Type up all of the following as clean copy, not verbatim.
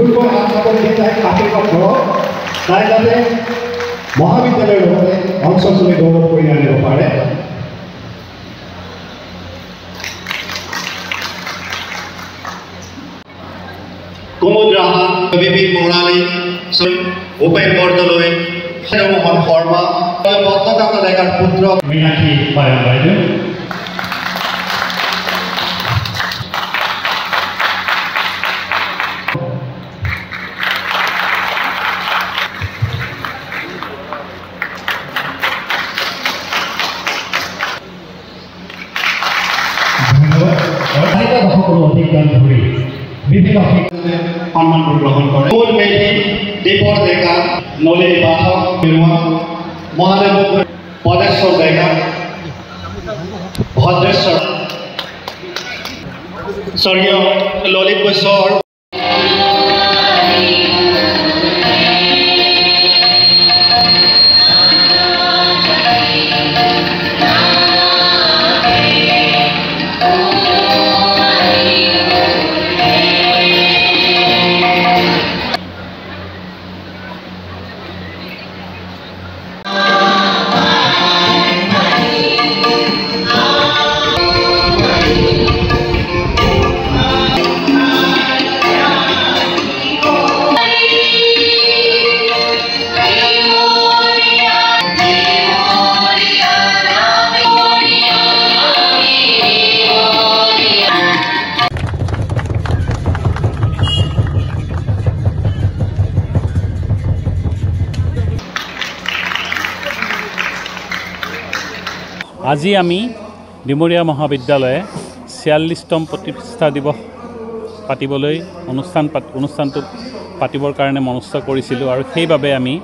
জোৰকৈ হাত দি তাইক আশীৰ্বাদ কৰক তাই যাতে মহাবিদ্যালয়ৰ লগতে অঞ্চলটোলৈ গৌৰৱ কৰি আনিব পাৰে। কুমুদ ৰাহা, বিপিন বৰালী, ভূপেন বৰদলৈ, মোহন শৰ্মা, পদ্মকান্ত ডেকাৰ পুত্ৰ মীনাক্ষী পায়ন বাইদেউ, অধিকান ধৰি বিভিন্ন সন্মানবোৰ গ্ৰহণ কৰে। মূল মেধি দীপৰ ডেকা, নলিনী পাঠক, মহাদেৱ পদেশ্বৰ ডেকা, ভদ্ৰেশ্বৰ, স্বৰ্গীয় ললিত বৈশ্য আজি আমি ডিমৰীয়া মহাবিদ্যালয়ে ৪৬তম প্ৰতিষ্ঠা দিৱস পাতিবলৈ অনুষ্ঠানটো পাতিবৰ কাৰণে মনস্থ কৰিছিলোঁ আৰু সেইবাবে আমি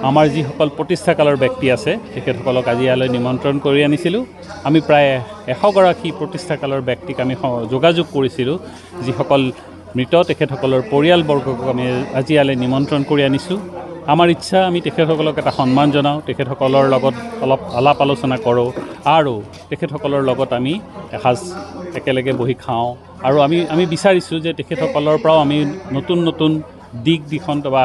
আমাৰ যিসকল প্ৰতিষ্ঠাকালৰ ব্যক্তি আছে তেখেতসকলক আজি ইয়ালৈ নিমন্ত্ৰণ কৰি আনিছিলোঁ। আমি প্ৰায় ১০০গৰাকী প্ৰতিষ্ঠাকালৰ ব্যক্তিক আমি যোগাযোগ কৰিছিলোঁ, যিসকল মৃত তেখেতসকলৰ পৰিয়ালবৰ্গক আমি আজি ইয়ালৈ নিমন্ত্ৰণ কৰি আনিছোঁ। আমাৰ ইচ্ছা আমি তেখেতসকলক এটা সন্মান জনাওঁ, তেখেতসকলৰ লগত অলপ আলাপ আলোচনা কৰোঁ আৰু তেখেতসকলৰ লগত আমি এসাঁজ একেলগে বহি খাওঁ আৰু আমি বিচাৰিছোঁ যে তেখেতসকলৰ পৰাও আমি নতুন দিশ দিশন্ত বা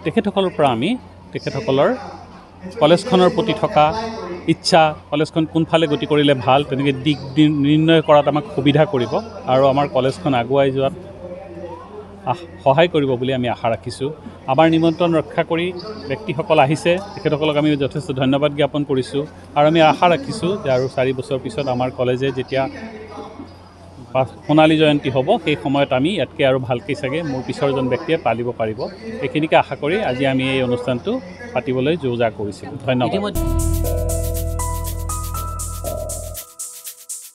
তেখেতসকলৰ পৰা আমি তেখেতসকলৰ কলেজখনৰ প্ৰতি থকা ইচ্ছা, কলেজখন কোনফালে গতি কৰিলে ভাল তেনেকৈ দিশ নিৰ্ণয় কৰাত আমাক সুবিধা কৰিব আৰু আমাৰ কলেজখন আগুৱাই যোৱাত সহায় কৰিব বুলি আমি আশা ৰাখিছোঁ। আমাৰ নিমন্ত্ৰণ ৰক্ষা কৰি ব্যক্তিসকল আহিছে, তেখেতসকলক আমি যথেষ্ট ধন্যবাদ জ্ঞাপন কৰিছোঁ আৰু আমি আশা ৰাখিছোঁ যে আৰু ৪ বছৰ পিছত আমাৰ কলেজে যেতিয়া সোণালী জয়ন্তী হ'ব সেই সময়ত আমি ইয়াতকৈ আৰু ভালকৈ চাগে মোৰ পিছৰজন ব্যক্তিয়ে পালিব পাৰিব। এইখিনিকে আশা কৰি আজি আমি এই অনুষ্ঠানটো পাতিবলৈ যো জা কৰিছিলোঁ। ধন্যবাদ।